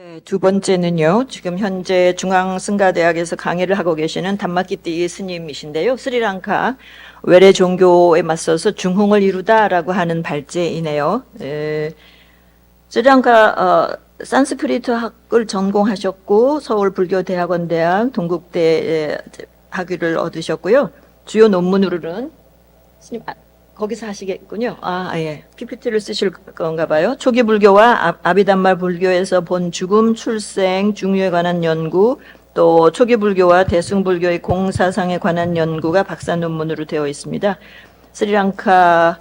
네, 두 번째는요. 지금 현재 중앙승가대학에서 강의를 하고 계시는 담마키띠 스님이신데요. 스리랑카 외래 종교에 맞서서 중흥을 이루다라고 하는 발제이네요. 스리랑카 산스크리트 학을 전공하셨고 서울 불교대학원대학 동국대 학위를 얻으셨고요. 주요 논문으로는 스님 거기서 하시겠군요. 예. PPT를 쓰실 건가 봐요. 초기 불교와 아비담마 불교에서 본 죽음, 출생, 중유에 관한 연구, 또 초기 불교와 대승 불교의 공사상에 관한 연구가 박사 논문으로 되어 있습니다. 스리랑카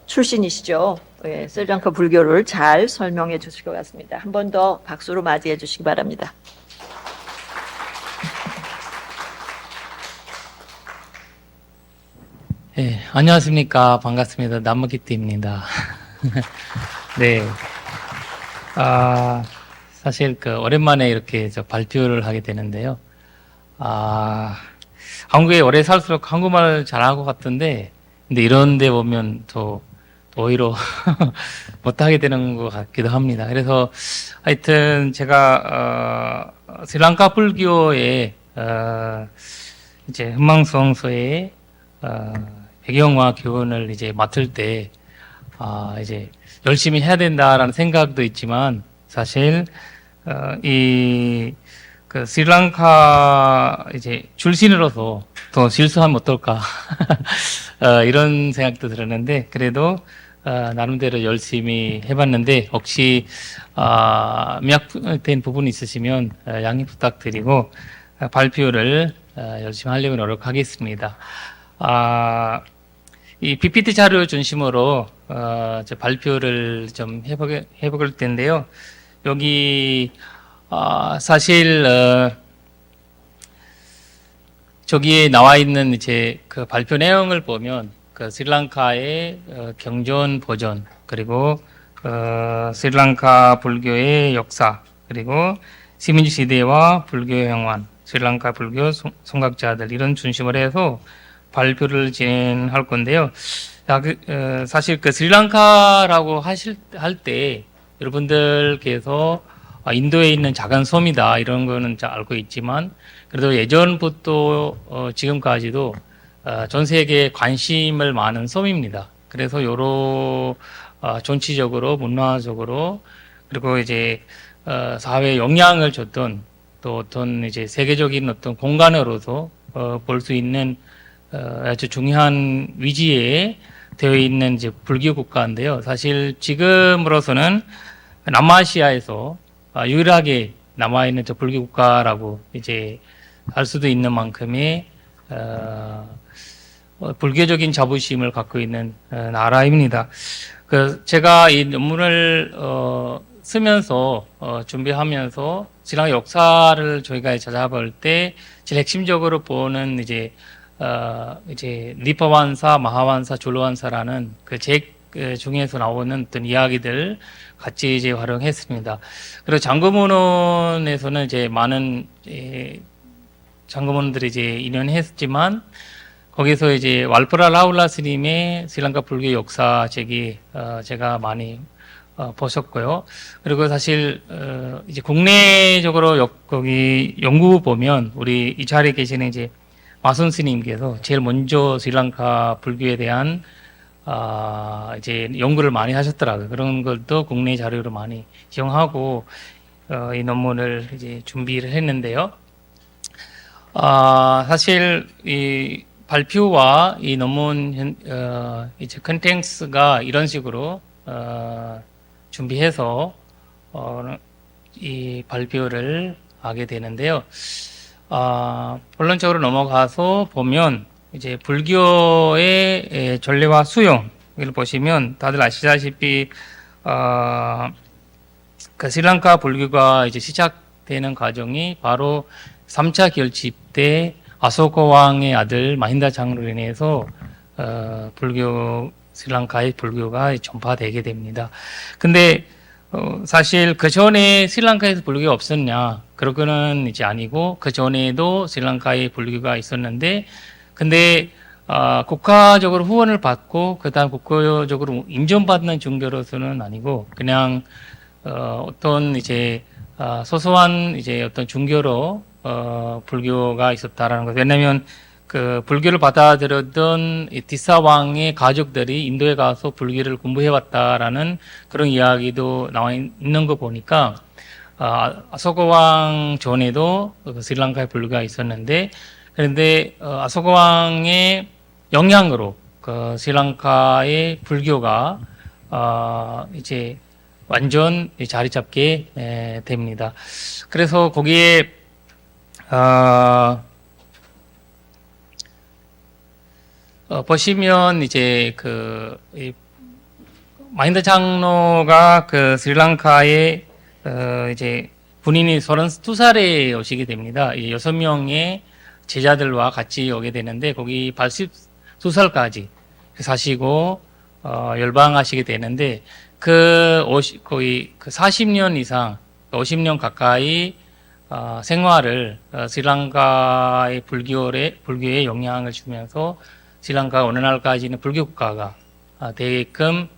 출신이시죠. 예, 스리랑카 불교를 잘 설명해 주실 것 같습니다. 한 번 더 박수로 맞이해 주시기 바랍니다. 네, 안녕하십니까. 반갑습니다. 남무기띠입니다. 네. 사실 오랜만에 이렇게 발표를 하게 되는데요. 한국에 오래 살수록 한국말 잘하는 것 같은데, 근데 이런 데 보면 더 오히려 못하게 되는 것 같기도 합니다. 그래서 하여튼 제가, 스리랑카 불교의, 이제 흥망성쇠의, 배경화 교훈을 이제 맡을 때, 이제 열심히 해야 된다라는 생각도 있지만, 사실, 스리랑카 이제 출신으로서 더 실수하면 어떨까. 이런 생각도 들었는데, 그래도, 나름대로 열심히 해봤는데, 혹시, 미약된 부분이 있으시면, 양해 부탁드리고, 발표를, 열심히 하려고 노력하겠습니다. 이 PPT 자료 중심으로 발표를 좀 해볼 텐데요. 여기 사실 저기에 나와 있는 이제 그 발표 내용을 보면 스리랑카의 경전 보전, 그리고 스리랑카 불교의 역사, 그리고 식민지 시대와 불교 형환, 스리랑카 불교 성각자들 이런 중심으로 해서 발표를 진행할 건데요. 사실 스리랑카라고 할 때 여러분들께서 인도에 있는 작은 섬이다 이런 거는 잘 알고 있지만, 그래도 예전부터 지금까지도 전 세계에 관심을 많은 섬입니다. 그래서 여러 정치적으로, 문화적으로, 그리고 이제 사회에 영향을 줬던, 또 어떤 이제 세계적인 어떤 공간으로서 볼 수 있는 아주 중요한 위치에 되어 있는 이제 불교 국가인데요. 사실 지금으로서는 남아시아에서 유일하게 남아 있는 불교 국가라고 이제 할 수도 있는 만큼의 불교적인 자부심을 갖고 있는 나라입니다. 제가 이 논문을 쓰면서 준비하면서 지난 역사를 저희가 찾아볼 때 제일 핵심적으로 보는 이제 니파완사, 마하완사, 졸로완사라는 책 중에서 나오는 어떤 이야기들 같이 이제 활용했습니다. 그리고 장구문헌에서는 이제 많은 장구문들이 이제 인용했지만, 거기서 이제 왈프라 라울라 스님의 스리랑카 불교 역사 책이 제가 많이 보셨고요. 그리고 사실 이제 국내적으로 거기 연구 보면 우리 이 자리에 계시는 이제 마손 스님께서 제일 먼저 스리랑카 불교에 대한 이제 연구를 많이 하셨더라고요. 그런 것도 국내 자료로 많이 이용하고 이 논문을 이제 준비를 했는데요. 사실 이 발표와 이 논문 이제 컨텐츠가 이런 식으로 준비해서 이 발표를 하게 되는데요. 본론적으로 넘어가서 보면 이제 불교의 전례와 수용을 보시면 다들 아시다시피 스리랑카 불교가 이제 시작되는 과정이 바로 3차 결집 때 아소카 왕의 아들 마힌다 장로로 인해서 스리랑카의 불교가 전파되게 됩니다. 근데 사실 그 전에 스리랑카에서 불교가 없었냐? 그러고는 이제 아니고, 그 전에도 스리랑카에 불교가 있었는데, 근데 국가적으로 후원을 받고 그다음 국가적으로 인정받는 종교로서는 아니고, 그냥 어떤 이제 소소한 이제 어떤 종교로 불교가 있었다라는 것. 왜냐하면 그 불교를 받아들였던 이 디사 왕의 가족들이 인도에 가서 불교를 공부해왔다라는 그런 이야기도 나와 있는 거 보니까 아소카 왕 전에도 그 스리랑카에 불교가 있었는데, 그런데 아소카 왕의 영향으로 그 스리랑카의 불교가 이제 완전 자리 잡게 됩니다. 그래서 거기에 보시면 이제 이 마힌다 장로가 그 스리랑카에 이제 군인이 32살에 오시게 됩니다. 이 6명의 제자들과 같이 오게 되는데 거기 82살까지 사시고 열방하시게 되는데 거의 40년 이상 50년 가까이 생활을 스리랑카의 불교에 영향을 주면서 스리랑카가 어느 날까지는 불교 국가가 되게끔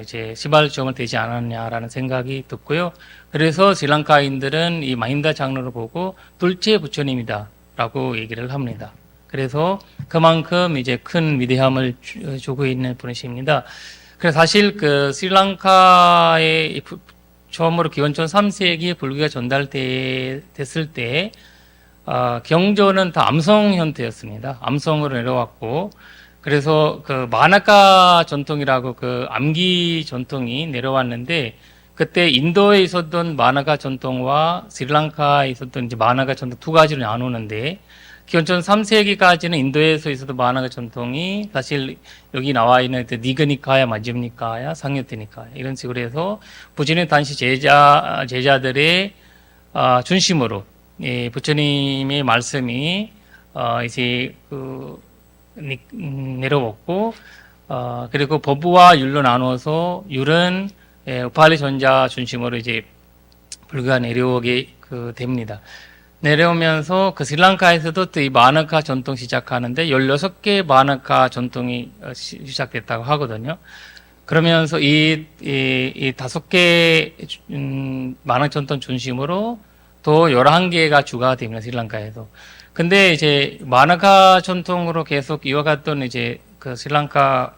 이제 시발점을 되지 않았냐라는 생각이 듣고요. 그래서 스리랑카인들은 이 마힌다 장로를 보고 둘째 부처님이다라고 얘기를 합니다. 그래서 그만큼 이제 큰 위대함을 주고 있는 분이십니다. 그래서 사실 그 스리랑카의 처음으로 기원전 3세기에 불교가 전달됐을 때 경전은 다 암송 형태였습니다. 암송으로 내려왔고, 그래서 그 마나카 전통이라고 그 암기 전통이 내려왔는데, 그때 인도에 있었던 마나카 전통과 스리랑카에 있었던 이제 마나카 전통 두 가지로 나누는데, 기원전 3세기까지는 인도에서 있었던 마나카 전통이 사실 여기 나와 있는 니그니카야, 마지니카야, 상여테니카야 이런 식으로 해서 부처님 당시 제자들의 중심으로 부처님의 말씀이 이제 내려왔고, 그리고 법부와 율로 나누어서 율은 우팔리 전자 중심으로 이제 불교가 내려오게 됩니다. 내려오면서 그 스리랑카에서도 또 이 마나카 전통 시작하는데 16개 마나카 전통이 시작됐다고 하거든요. 그러면서 이 5개 마나카 전통 중심으로 또 11개가 추가가 됩니다. 스리랑카에도. 근데 이제 마나카 전통으로 계속 이어갔던 이제 그 스리랑카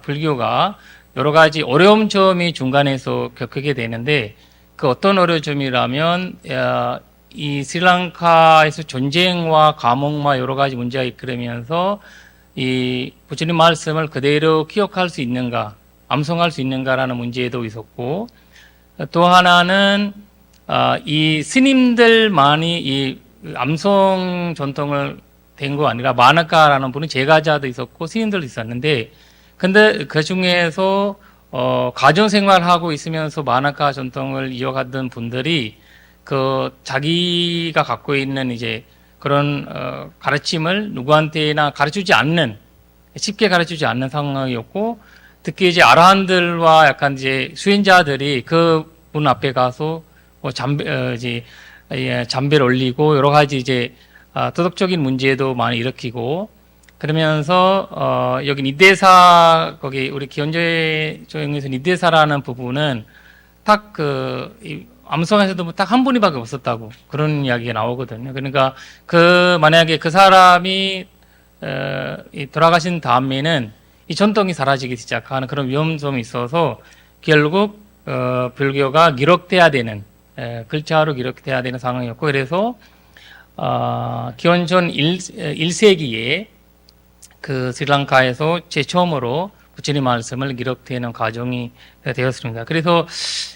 불교가 여러 가지 어려움 점이 중간에서 겪게 되는데, 그 어떤 어려움 점이라면 이 스리랑카에서 전쟁과 감옥과 여러 가지 문제가 이끌면서 이 부처님 말씀을 그대로 기억할 수 있는가, 암송할 수 있는가라는 문제도 있었고, 또 하나는 이 스님들만이 이 암송 전통을 된 거 아니라 마나카라는 분은 제가자도 있었고 스님들도 있었는데, 근데 그 중에서 가정생활하고 있으면서 마나카 전통을 이어갔던 분들이 자기가 갖고 있는 이제 그런 가르침을 누구한테나 가르치지 않는, 쉽게 가르치지 않는 상황이었고, 특히 이제 아라한들과 약간 이제 수행자들이 그 분 앞에 가서 잠배를 올리고 여러 가지 이제 도덕적인 문제도 많이 일으키고, 그러면서 여기 니데사, 거기 우리 기원제 조형에서 니데사라는 부분은 딱 암송에서도 딱 한 분이밖에 없었다고 그런 이야기가 나오거든요. 그러니까 만약에 그 사람이 돌아가신 다음에는 이 전통이 사라지기 시작하는 그런 위험성이 있어서 결국 불교가 기록돼야 되는, 글자로 기록돼야 되는 상황이었고, 그래서 기원전 1세기에 그 스리랑카에서 최초음으로 부처님 말씀을 기록되는 과정이 되었습니다. 그래서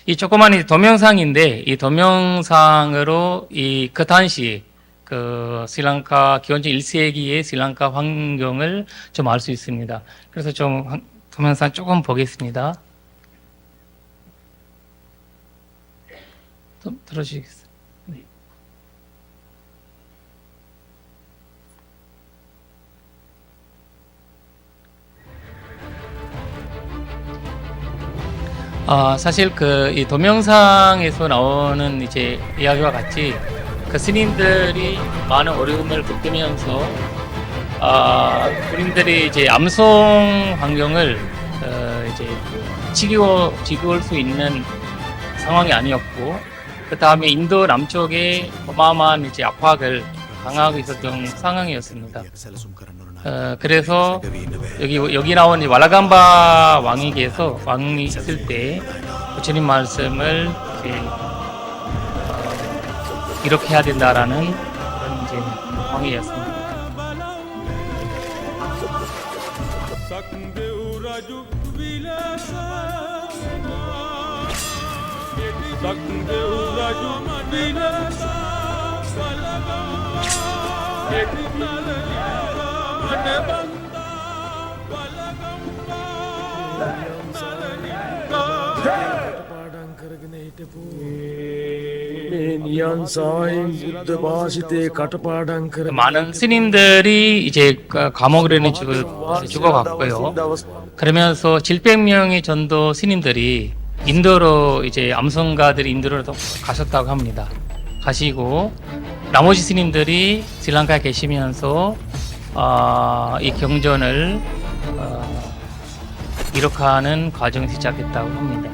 이 조그만 동영상인데, 이 동영상으로 그 당시 그 스리랑카 기원전 1세기의 스리랑카 환경을 좀 알 수 있습니다. 그래서 좀 동영상 조금 보겠습니다. 좀 들어주시겠어요? 네. 사실 이 동영상에서 나오는 이제 이야기와 같이 그 스님들이 많은 어려움을 겪으면서 군인들이 이제 암송 환경을 이제 지켜올 수 있는 상황이 아니었고, 그 다음에 인도 남쪽에 어마어마한 이제 압박을 당하고 있었던 상황이었습니다. 그래서 여기 나온 이 왈라감바 왕에게서 왕이 있을 때 부처님 말씀을 이제 이렇게 해야 된다라는 그런 이제 상황이었습니다. නියන් සායෙන් බුද්ධ භාෂිතය කටපාඩම් කර 많은 스님들이 이제 감옥으로는 죽어갔고요. 그러면서 700명의 전도 스님들이 인도로 이제 암송가들이 인도로 가셨다고 합니다. 가시고 나머지 스님들이 스리랑카에 계시면서 이 경전을 이룩하는 과정을 시작했다고 합니다.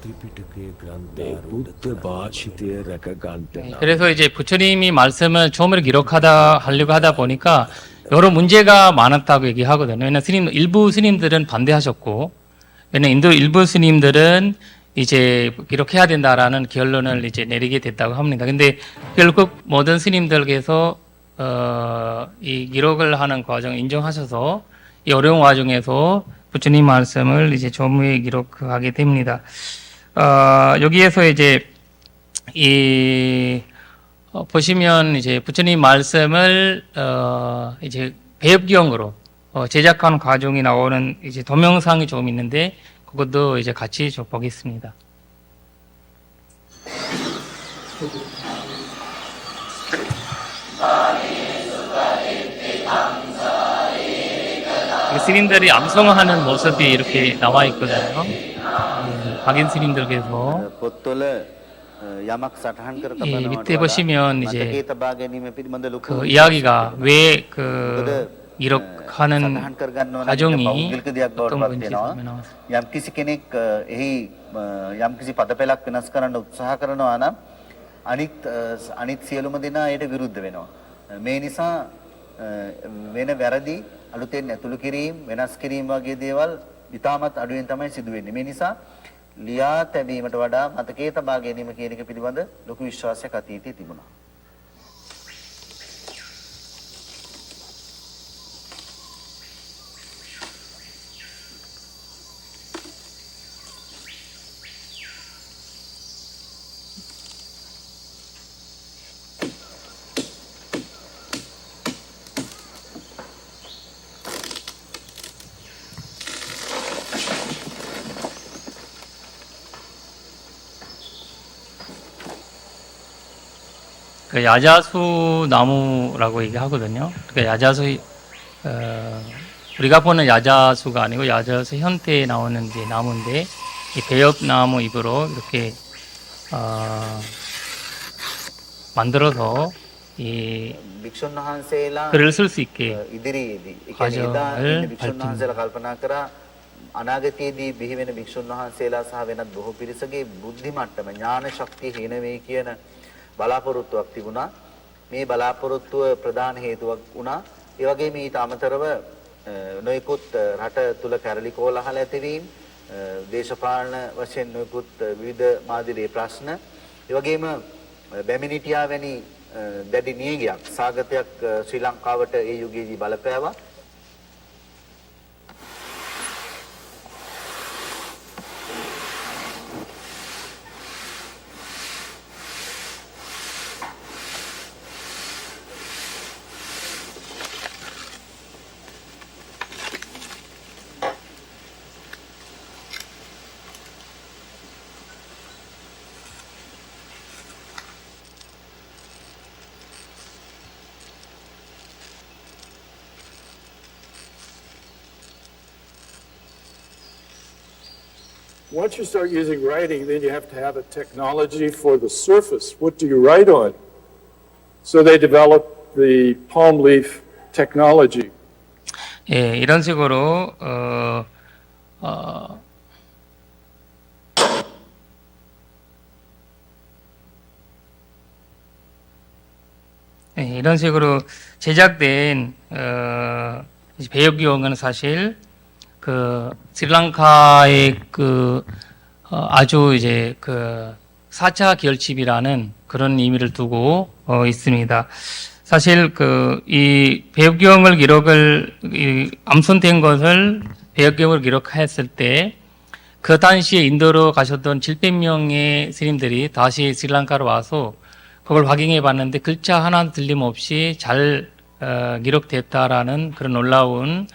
ත්‍රිපිටකයේ ග්‍රන්ථය බුද්ධ භාෂිතය රැක ගන්නට 그래서 이제 부처님이 말씀을 처음으로 하려고 하다 보니까 여러 문제가 많았다고 얘기하거든요. 왜냐면 일부 스님들은 반대하셨고, 왜냐면 인도 일부 스님들은 이제 기록해야 된다라는 결론을 이제 내리게 됐다고 합니다. 근데 결국 모든 스님들께서 이 기록을 하는 과정을 인정하셔서 이 어려운 와중에서 부처님 말씀을 이제 조무에 기록하게 됩니다. 여기에서 이제 보시면 이제 부처님 말씀을 이제 배엽기형으로 제작한 과정이 나오는 이제 동영상이 조금 있는데 그것도 이제 같이 좀 보겠습니다. 스님들이 암송하는 모습이 이렇게 나와 있거든요. 박인 스님들께서 පොත්වල යමක් සටහන් කර 이 තබනවට 밑에 보시면 이제 මතකයේ තබා ගැනීම පිළිබඳ ලොකු 그 이야기가 왜 그 이렇게하는 සටහන් කරගන්නවා නම් 과정이 පෞද්ගලික දෙයක් බවට 어떤 පත් 건지 වෙනවා. 설명하세요. යම්කිසි කෙනෙක් එහි යම්කිසි පදපෙළක් වෙනස් කරන්න උත්සාහ කරනවා නම් අනිත් සියලුම දෙනා ඒට විරුද්ධ වෙනවා. මේ නිසා වෙන වැරදි අලුතෙන් ඇතුළු කිරීම වෙනස් කිරීම වගේ දේවල් ඉතාමත් අඩුවෙන් තමයි සිදු වෙන්නේ. මේ නිසා ලියා තැබීමට වඩා මතකයේ තබා ගැනීම කියන එක පිළිබඳ ලොකු විශ්වාසයක් අතීතයේ තිබුණා. 그 야자수 나무라고 얘기하거든요. 그 야자수 우리가 보는 야자수가 아니고 야자수 현태에 나오는 이제 나무인데 이 배엽나무 잎으로 이렇게 만들어서 이 භික්ෂුන් වහන්සේලා 글을 쓸 수 있게 ඉදිරියේදී ඒ කියන්නේ 과정을 එදා ඉන්න භික්ෂුන් 밟습니다. වහන්සේලා කල්පනා කරා අනාගතයේදී බිහි වෙන භික්ෂුන් වහන්සේලා සහ වෙනත් බොහෝ පිරිසගේ බුද්ධි මට්ටම ඥාන ශක්තිය හේන වේ කියන බලාපොරොත්තුවක් තිබුණා. මේ බලාපොරොත්තුව ප්‍රධාන හේතුවක් වුණා. ඒ වගේම ඊට අමතරව නොයෙකුත් රට තුල කැරලි කෝලහල ඇතිවීම, දේශපාලන වශයෙන් නොයෙකුත් විවිධ මාදිරේ ප්‍රශ්න, ඒ වගේම බැමිණිටියා වැනි දැඩි නියගයක් සාගතයක් ශ්‍රී ලංකාවට ඒ යුගයේදී බලපෑවා. once you start using writing, then you have to have a technology for the surface. What do you write on? So they developed the palm leaf technology. 예, 이런 식으로 예, 이런 식으로 제작된 이제 배역기용은 사실 그 스리랑카의 그 아주 이제 그 4차 결집이라는 그런 의미를 두고 있습니다. 사실 그 이 배역기용을 기록을 암손된 것을 배역기용을 기록했을 때 그 당시에 인도로 가셨던 700명의 스님들이 다시 스리랑카로 와서 그걸 확인해 봤는데 글자 하나 틀림없이 잘 기록됐다라는 그런 놀라운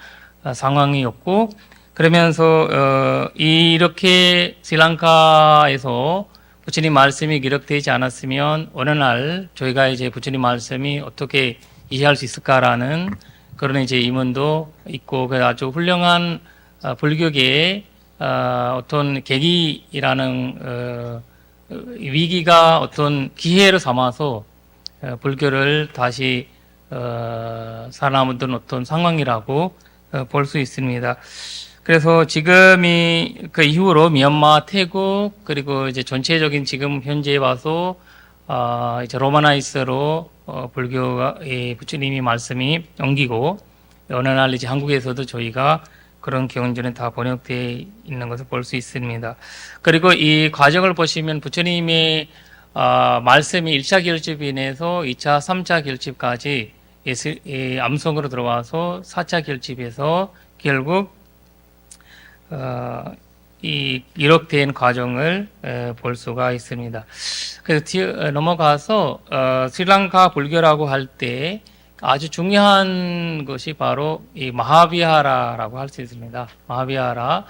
상황이었고, 그러면서 이렇게 스리랑카에서 부처님 말씀이 기록되지 않았으면 어느 날 저희가 이제 부처님 말씀이 어떻게 이해할 수 있을까라는 그런 이제 의문도 있고, 그 아주 훌륭한 불교계의 어떤 계기라는 위기가 어떤 기회를 삼아서 불교를 다시 살아남은 어떤 상황이라고 볼 수 있습니다. 그래서 지금이 그 이후로 미얀마, 태국, 그리고 이제 전체적인 지금 현재에 와서 이제 로마나이스로 불교가 부처님이 말씀이 옮기고, 어느 날 이제 한국에서도 저희가 그런 경전은 다 번역되어 있는 것을 볼 수 있습니다. 그리고 이 과정을 보시면 부처님의 말씀이 1차 결집에 인해서 2차, 3차 결집까지 암송으로 들어와서 4차 결집에서 결국 이 기록된 과정을 볼 수가 있습니다. 그래서 넘어가서 스리랑카 불교라고 할 때 아주 중요한 것이 바로 이 마하비하라라고 할 수 있습니다. 마하비하라,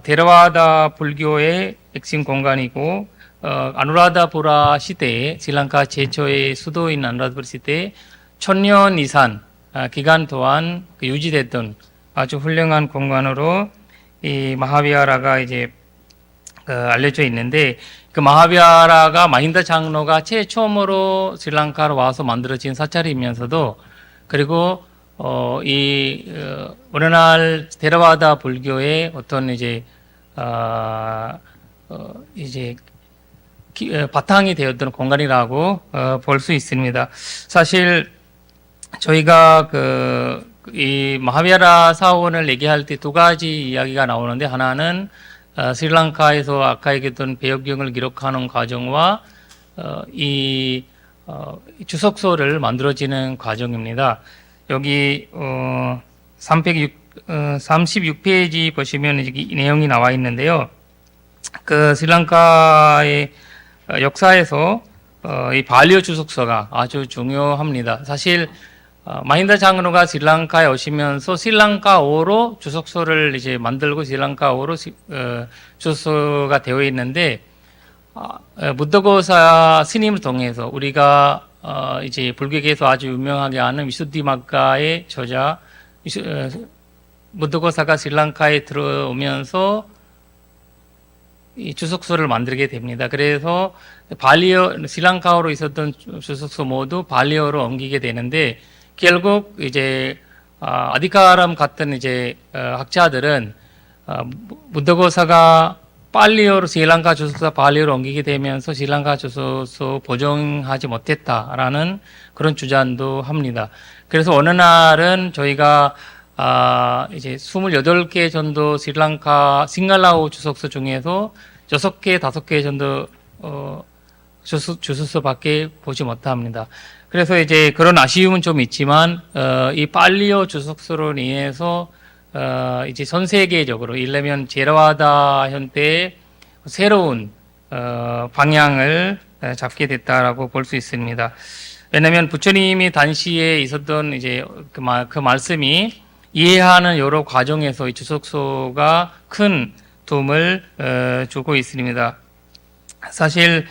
데라와다 불교의 핵심 공간이고, 아누라다푸라 시대에 스리랑카 최초의 수도인 아누라다푸라 시대에 1000년 이상 기간 동안 유지됐던 아주 훌륭한 공간으로 이 마하비하라가 이제 알려져 있는데, 그 마하비하라가 마힌다 장로가 최초로 스리랑카로 와서 만들어진 사찰이면서도, 그리고 오늘날 데라와다 불교의 어떤 이제 바탕이 되었던 공간이라고 볼 수 있습니다. 사실 저희가 이 마하비하라 사원을 얘기할 때 두 가지 이야기가 나오는데, 하나는 스리랑카에서 아까 얘기했던 배역경을 기록하는 과정과 이 주석소를 만들어지는 과정입니다. 여기 36페이지 보시면 이 내용이 나와 있는데요. 그 스리랑카의 역사에서 이 발리오 주석서가 아주 중요합니다. 사실 마힌다 장로가 스리랑카에 오시면서 스리랑카어로 주석서를 이제 만들고 스리랑카어로 주석서가 되어 있는데, 부ddhagosa 스님을 통해서 우리가 이제 불교계에서 아주 유명하게 아는 위수디마가의 저자 부ddhagosa가 스리랑카에 들어오면서 이 주석서를 만들게 됩니다. 그래서 스리랑카어로 있었던 주석서 모두 발리어로 옮기게 되는데, 결국 이제 아디카람 같은 이제 학자들은 부ddhagosa가 발리어로 스리랑카 주석서 발리어로 옮기게 되면서 스리랑카 주석서 보존하지 못했다라는 그런 주장도 합니다. 그래서 어느 날은 저희가 이제 28개 정도 스리랑카 싱갈라오 주석서 중에서 6개, 5개 정도 주석서밖에 보지 못합니다. 그래서 이제 그런 아쉬움은 좀 있지만 이 발리어 주석서로 인해서 이제 전 세계적으로 이르면 제라와다 현대의 새로운 방향을 잡게 됐다라고 볼 수 있습니다. 왜냐하면 부처님이 당시에 있었던 이제 그 말씀이 이해하는 여러 과정에서 이 주석서가 큰 도움을 주고 있습니다. 사실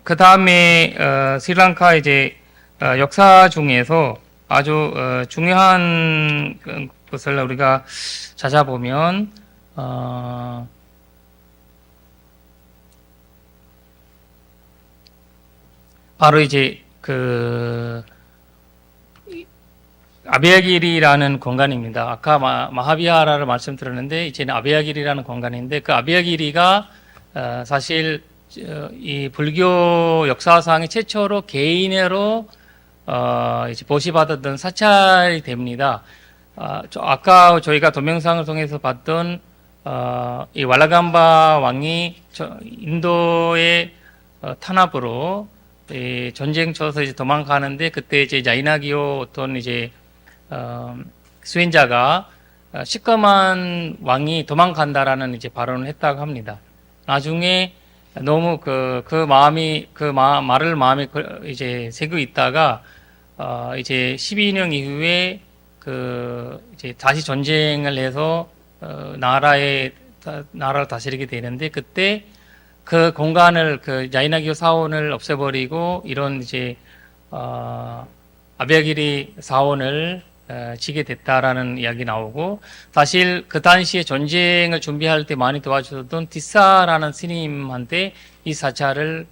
그 다음에 스리랑카 이제 역사 중에서 아주 중요한 것을 우리가 찾아보면 바로 이제 그 아베야기리라는 공간입니다. 아까 마하비하라를 말씀드렸는데 이제는 아베야기리라는 공간인데 그 아베야기리가 사실 이 불교 역사상의 최초로 개인으로 이제 보시받았던 사찰이 됩니다. 아까 저희가 동영상을 통해서 봤던 이 왈라감바 왕이 인도의 탄압으로 전쟁 쳐서 이제 도망가는데 그때 이제 야이나기요 어떤 이제 수행자가 시커먼 왕이 도망간다라는 이제 발언을 했다고 합니다. 나중에 너무 그 말을 마음에 이제 새고 있다가 이제 12년 이후에 이제 다시 전쟁을 해서 나라를 다스리게 되는데 그때 그 공간을 야이나기요 사원을 없애버리고 이런 이제 아베야기리 사원을 지게 됐다라는 이야기 나오고 사실 그 당시에 전쟁을 준비할 때 많이 도와주셨던 티사라는 스님한테 이 사찰을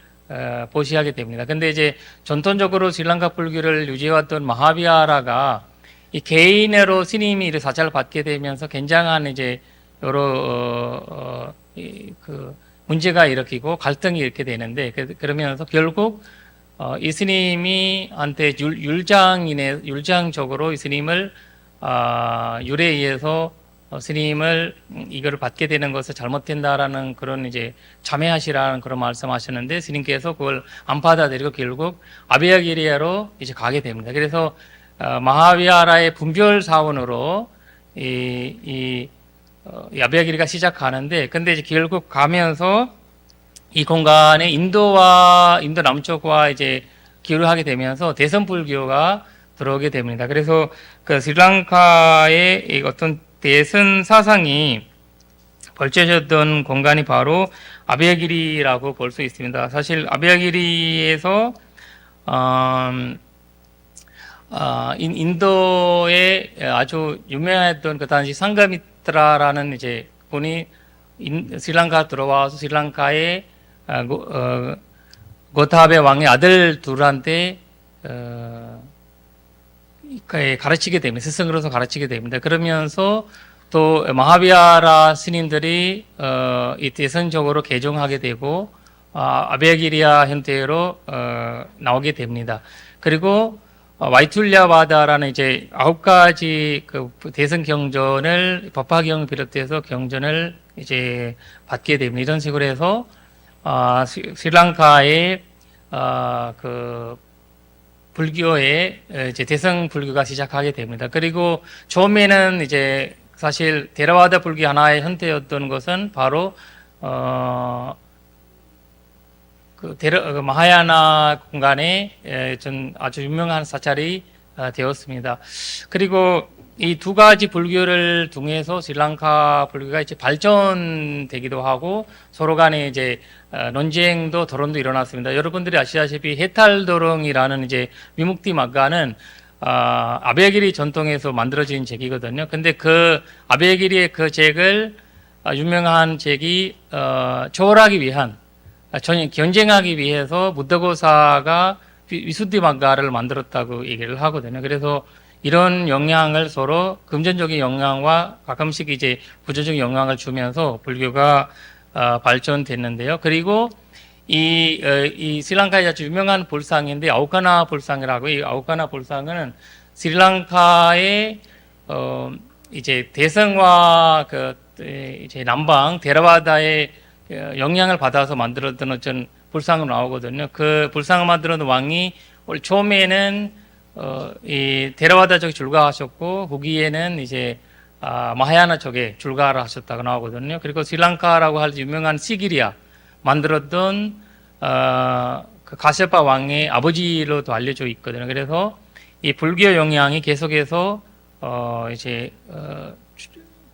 보시하게 됩니다. 근데 이제 전통적으로 스리랑카 불교를 유지해왔던 마하비하라가 이 개인으로 스님이 이 사찰을 받게 되면서 굉장한 이제 여러 문제가 일으키고 갈등이 이렇게 되는데 그러면서 결국 이 스님이 한테 율장적으로 이 스님을 율에 의해서 스님을 이거를 받게 되는 것을 잘못된다라는 그런 이제 참회하시라는 그런 말씀하셨는데 스님께서 그걸 안 받아들이고 결국 아베야기리로 이제 가게 됩니다. 그래서 마하비하라의 분별 사원으로 이 아베야기리가 시작하는데 근데 이제 결국 가면서 이 공간에 인도 남쪽과 이제 기울을 하게 되면서 대선 불교가 들어오게 됩니다. 그래서 그 스리랑카의 어떤 대선 사상이 벌쳐졌던 공간이 바로 아베야기리라고 볼 수 있습니다. 사실 아베야기리에서 인도에 아주 유명했던 그 당시 상가미트라라는 이제 분이 스리랑카 들어와서 스리랑카의 고타베 왕의 아들 둘한테 가르치게 됩니다. 스승으로서 가르치게 됩니다. 그러면서 또 마하비하라 스님들이 이 대선적으로 개종하게 되고 아베야기리아 형태로 나오게 됩니다. 그리고 와이툴랴바다라는 이제 9가지 그 대선 경전을 법화경 비롯해서 경전을 이제 받게 됩니다. 이런 식으로 해서 스리랑카의 그 불교의 이제 대성 불교가 시작하게 됩니다. 그리고 처음에는 이제 사실 데라와다 불교 하나의 형태였던 것은 바로 마하야나 공간에 아주 유명한 사찰이 되었습니다. 그리고 이 두 가지 불교를 통해서 스리랑카 불교가 이제 발전되기도 하고 서로 간에 이제 논쟁도 토론도 일어났습니다. 여러분들이 아시다시피 해탈도롱이라는 이제 위묵티 마가는 아베야기리 전통에서 만들어진 책이거든요. 근데 그 아베야기리의 그 책을 유명한 책이 초월하기 위한 경쟁하기 위해서 부ddha고사가 위수티 마가를 만들었다고 얘기를 하거든요. 그래서 이런 영향을 서로 금전적인 영향과 가끔씩 이제 부정적인 영향을 주면서 불교가 발전됐는데요. 그리고 이 스리랑카의 아주 유명한 불상인데 아우카나 불상이라고 이 아우카나 불상은 스리랑카의 이제 대성과 이제 남방 데라와다의 영향을 받아서 만들었던 어떤 불상으로 나오거든요. 그 불상을 만들었던 왕이 처음에는 이 데라와다 쪽에 출가하셨고 후기에는 이제 마하야나 쪽에 출가를 하셨다고 나오거든요. 그리고 스리랑카라고 할 유명한 시기리아 만들었던 그 가세파 왕의 아버지로도 알려져 있거든요. 그래서 이 불교 영향이 계속해서 이제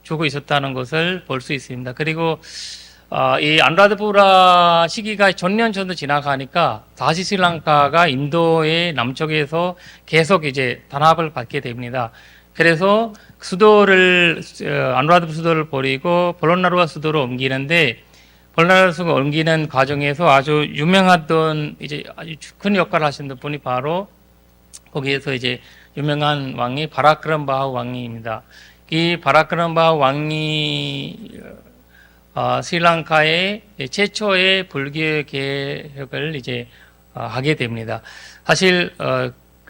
주고 있었다는 것을 볼 수 있습니다. 그리고 이 안라드푸라 시기가 전년 전도 지나가니까 다시 스리랑카가 인도의 남쪽에서 계속 이제 단합을 받게 됩니다. 그래서 수도를 안라드푸 수도를 버리고 볼로나루아 수도로 옮기는데 볼나루스가 옮기는 과정에서 아주 유명하던 이제 아주 큰 역할을 하신 분이 바로 거기에서 이제 유명한 왕이 바라크람바하 왕입니다. 이 바라크람바하 왕이 스리랑카의 최초의 불교 개혁을 이제 하게 됩니다. 사실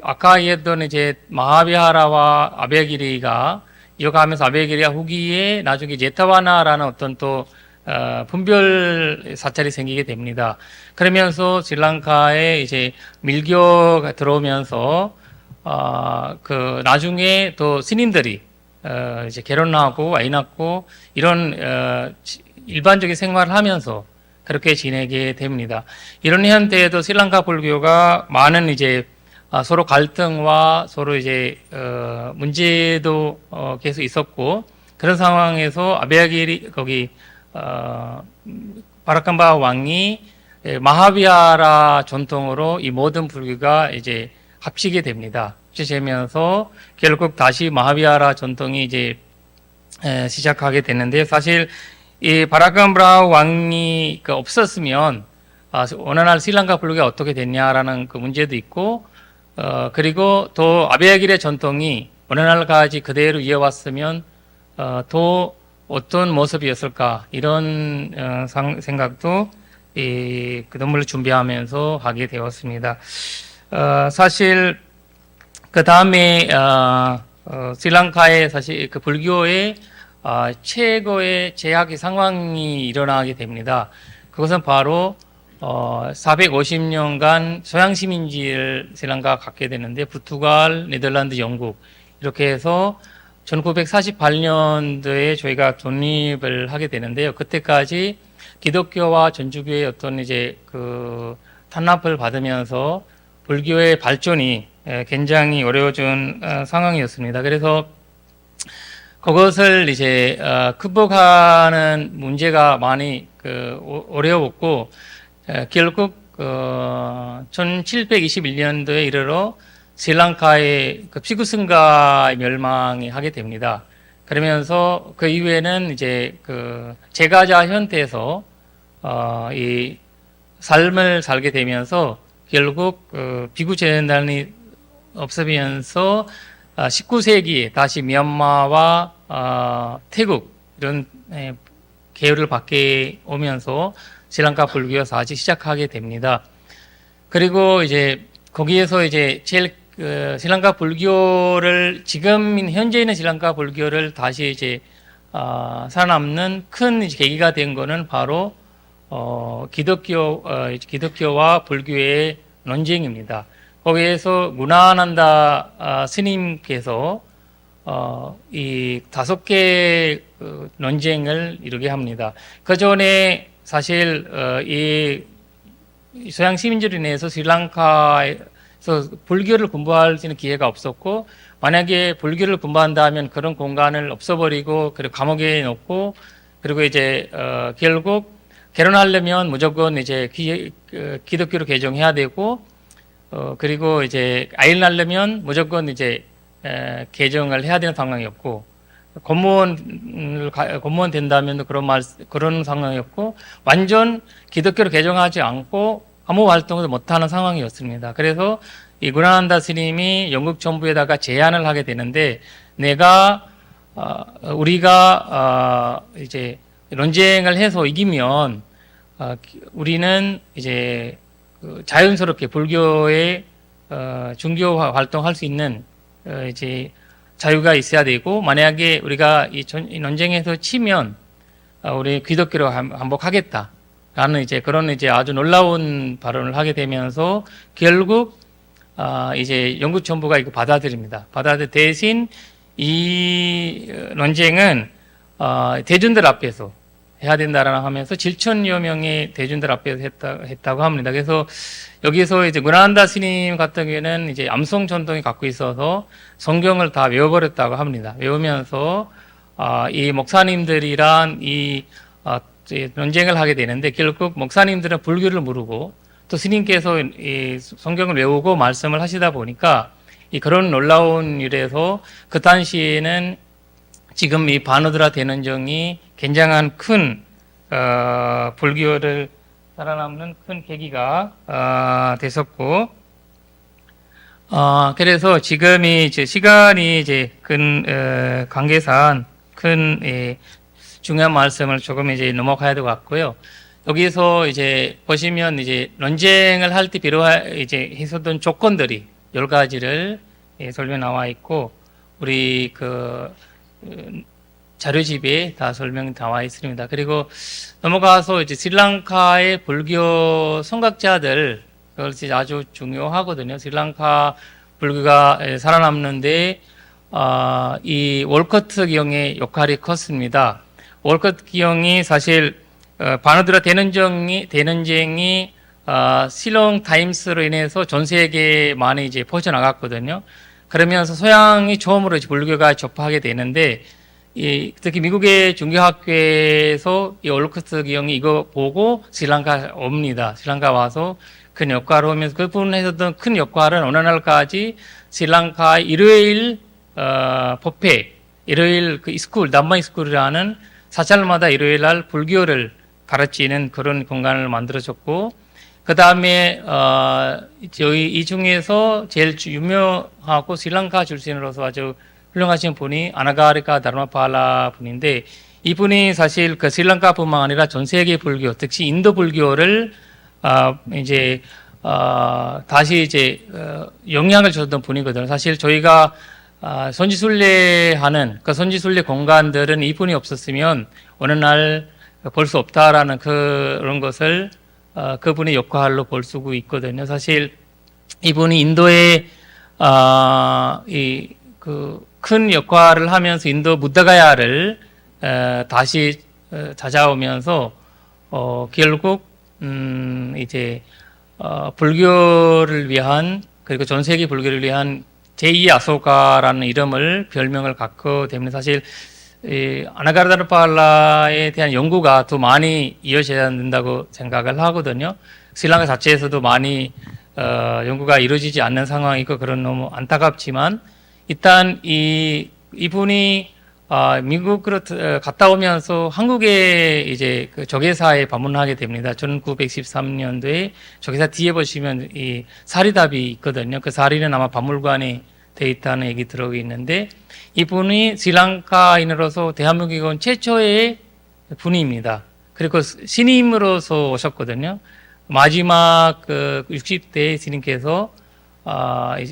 아까 얘기했던 이제 마하비하라와 아베기리가 이어가면서 아베기리아 후기에 나중에 제타와나라는 어떤 또 분별 사찰이 생기게 됩니다. 그러면서 스리랑카에 이제 밀교가 들어오면서 그 나중에 또 스님들이 이제 결혼하고 아이 낳고 이런 일반적인 생활을 하면서 그렇게 지내게 됩니다. 이런 현대에도 스리랑카 불교가 많은 이제 서로 갈등과 서로 이제 문제도 계속 있었고 그런 상황에서 아베아기리 거기 바라캄바 왕이 마하비하라 전통으로 이 모든 불교가 이제 합치게 됩니다. 합치면서 결국 다시 마하비하라 전통이 이제 시작하게 되는데요. 사실 이 바라캄바 왕이 없었으면 오늘날 스리랑카 불교가 어떻게 됐냐라는 그 문제도 있고 그리고 또 아베아기리의 전통이 오늘날까지 그대로 이어왔으면 또 어떤 모습이었을까 이런 생각도 그 논문을 준비하면서 하게 되었습니다. 사실 그 다음에 스리랑카의 사실 그 불교의 최고의 제약의 상황이 일어나게 됩니다. 그것은 바로 450년간 소양 시민지를 스리랑카가 갖게 되는데 포르투갈, 네덜란드, 영국 이렇게 해서 1948년도에 저희가 독립을 하게 되는데요. 그때까지 기독교와 전주교의 어떤 이제 그 탄압을 받으면서 불교의 발전이 굉장히 어려워진 상황이었습니다. 그래서 그것을 이제 극복하는 문제가 많이 어려웠고 결국 1721년도에 이르러 스리랑카의 그 피구승가의 멸망이 하게 됩니다. 그러면서 그 이후에는 이제 그 제가자 현태에서 이 삶을 살게 되면서 결국 비구 재단이 없으면서 19세기에 다시 미얀마와 태국 이런 계율을 받게 오면서 스리랑카 불교가 다시 시작하게 됩니다. 그리고 이제 거기에서 이제 제일 스리랑카 불교를 지금 현재 있는 스리랑카 불교를 다시 이제 살아남는 큰 이제 계기가 된 거는 바로 기독교와 불교의 논쟁입니다. 거기에서 무나난다 스님께서 이 5개 논쟁을 이루게 합니다. 그 전에 사실 이 서양 시민주의로 인해서 스리랑카에서 불교를 공부할 수 있는 기회가 없었고, 만약에 불교를 공부한다면 그런 공간을 없어버리고 그리고 감옥에 넣고, 그리고 이제 결국 결혼하려면 무조건 이제 기독교로 개종해야 되고, 그리고 이제 아이를 낳으려면 무조건 이제 개종을 해야 되는 상황이었고, 공무원 된다면 그런 상황이었고, 완전 기독교로 개종하지 않고 아무 활동도 못하는 상황이었습니다. 그래서 이 구나난다 스님이 영국 정부에다가 제안을 하게 되는데, 우리가 이제 논쟁을 해서 이기면 우리는 이제 자연스럽게 불교의 종교 활동할 수 있는 이제 자유가 있어야 되고, 만약에 우리가 이 논쟁에서 치면 우리 기독교로 한복하겠다라는 이제 그런 이제 아주 놀라운 발언을 하게 되면서 결국 이제 영국 정부가 이거 받아들입니다. 대신 이 논쟁은 대중들 앞에서 해야 된다라고 하면서 7천여 명의 대중들 앞에서 했다고 합니다. 그래서 여기서 이제 구나난다 스님 같은 경우에는 이제 암송 전통이 갖고 있어서 성경을 다 외워버렸다고 합니다. 외우면서 이 목사님들이랑 이 논쟁을 하게 되는데, 결국 목사님들은 불교를 모르고 또 스님께서 이 성경을 외우고 말씀을 하시다 보니까 그런 놀라운 일에서 그 당시에는 지금 이 바누드라 대논쟁이 굉장한 큰 불교를 살아남는 큰 계기가 됐었고, 그래서 지금이 이제 시간이 이제 관계상 중요한 말씀을 조금 이제 넘어가야 될 것 같고요. 여기서 이제 보시면 이제 논쟁을 할 때 이제 했었던 조건들이 10가지를 설명 나와 있고, 우리 자료집에 다 설명 나와 있습니다. 그리고 넘어가서 이제 스리랑카의 불교 성각자들, 그것이 아주 중요하거든요. 스리랑카 불교가 살아남는데 이 월커트 기영의 역할이 컸습니다. 월커트 기영이 사실 바누드라 대전쟁이 실롱 타임스로 인해서 전 세계에 많이 이제 퍼져나갔거든요. 그러면서 서양이 처음으로 이제 불교가 접하게 되는데, 특히 미국의 종교학회에서 이 월커트 기영이 이거 보고 스리랑카 옵니다. 스리랑카 와서 큰 역할을 하면서 그분이 했었던 큰 역할은 어느 날까지 스리랑카 일요일 법회, 일요일 남마 스쿨이라는 사찰마다 일요일 날 불교를 가르치는 그런 공간을 만들어줬고, 그 다음에 저희 이 중에서 제일 유명하고 스리랑카 출신으로서 아주 훌륭하신 분이 아나가리카 다르마팔라 분인데, 이분이 사실 스리랑카뿐만 아니라 전 세계 불교, 특히 인도 불교를 다시 이제 영향을 줬던 분이거든요. 사실 저희가 선지순례하는 선지순례 공간들은 이분이 없었으면 어느 날 볼 수 없다라는 그런 것을 그분의 역할로 볼 수 있거든요. 사실 이분이 인도에 큰 역할을 하면서 인도 무다가야를 다시 찾아오면서 결국 이제 불교를 위한, 그리고 전 세계 불교를 위한 제2 아소카라는 별명을 갖고 때문에 사실 아나가르다르팔라에 대한 연구가 더 많이 이어져야 된다고 생각을 하거든요. 스리랑카 자체에서도 많이 연구가 이루어지지 않는 상황이고, 그런 너무 안타깝지만, 일단 이분이 미국으로 갔다 오면서 한국에 이제 적외사에 방문하게 됩니다. 1913년도에 적외사 뒤에 보시면 이 사리답이 있거든요. 그 사리는 아마 박물관에 돼 있다는 얘기 들어오고 있는데, 이분이 스리랑카인으로서 대한민국에 온 최초의 분입니다. 그리고 신임으로서 오셨거든요. 마지막 60대 스님께서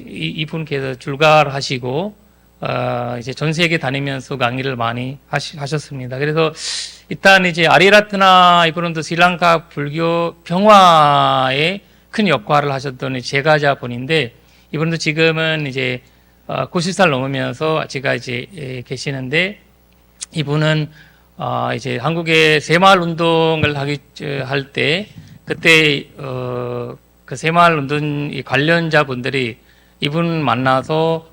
이분께서 출가를 하시고 이제 전 세계 다니면서 강의를 많이 하셨습니다. 그래서 일단 이제 아리라트나 이분도 스리랑카 불교 평화에 큰 역할을 하셨던 제가자 분인데, 이분도 지금은 이제 90살 넘으면서 제가 이제 계시는데, 이분은 이제 한국의 새마을 운동을 할 때 그때 그 새마을 운동 관련자 분들이 이분 만나서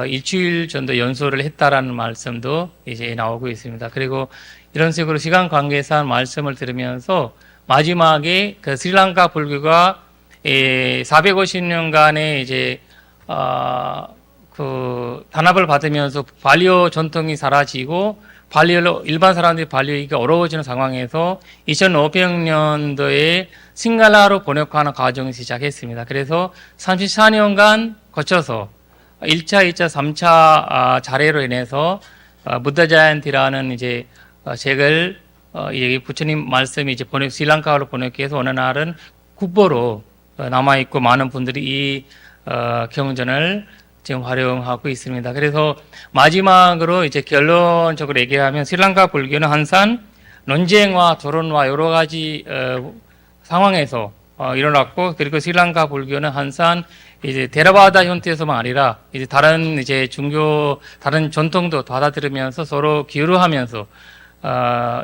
일주일 정도 연수를 했다라는 말씀도 이제 나오고 있습니다. 그리고 이런 식으로 시간 관계상 말씀을 들으면서 마지막에 스리랑카 불교가 450년간의 이제 단합을 받으면서 발리어 전통이 사라지고 일반 사람들이 발리어가 어려워지는 상황에서 2500년도에 싱갈라로 번역하는 과정을 시작했습니다. 그래서 34년간 거쳐서 1차, 2차, 3차 자례로 인해서 부다자얀티라는 이제 책을 부처님 말씀이 이제 스리랑카로 번역해서 어느 날은 국보로 남아 있고, 많은 분들이 이 경전을 지금 활용하고 있습니다. 그래서 마지막으로 이제 결론적으로 얘기하면, 스리랑카 불교는 항상 논쟁과 토론과 여러 가지 상황에서 일어났고, 그리고 스리랑카 불교는 항상 이제 데라바다 형태에서만 아니라 이제 다른 이제 다른 전통도 받아들이면서 서로 기여하면서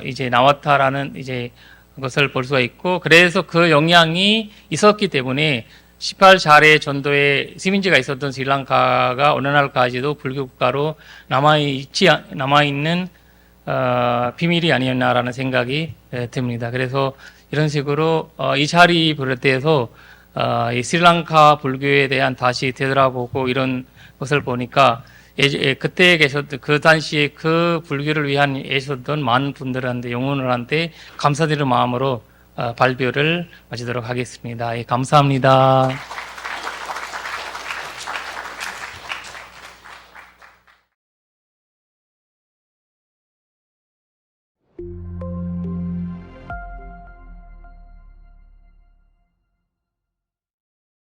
이제 나왔다라는 이제 것을 볼 수가 있고, 그래서 그 영향이 있었기 때문에 18자례 전도의 시민지가 있었던 스리랑카가 어느 날까지도 불교 국가로 남아있는 비밀이 아니었나라는 생각이 듭니다. 그래서 이런 식으로 이 자리 비롯해서 이 스리랑카 불교에 대한 다시 되돌아보고 이런 것을 보니까 그때 계셨던 그 당시에 그 불교를 위한 애쓰던 많은 분들한테 영혼들한테 감사드리는 마음으로 발표를 마치도록 하겠습니다. 예, 감사합니다.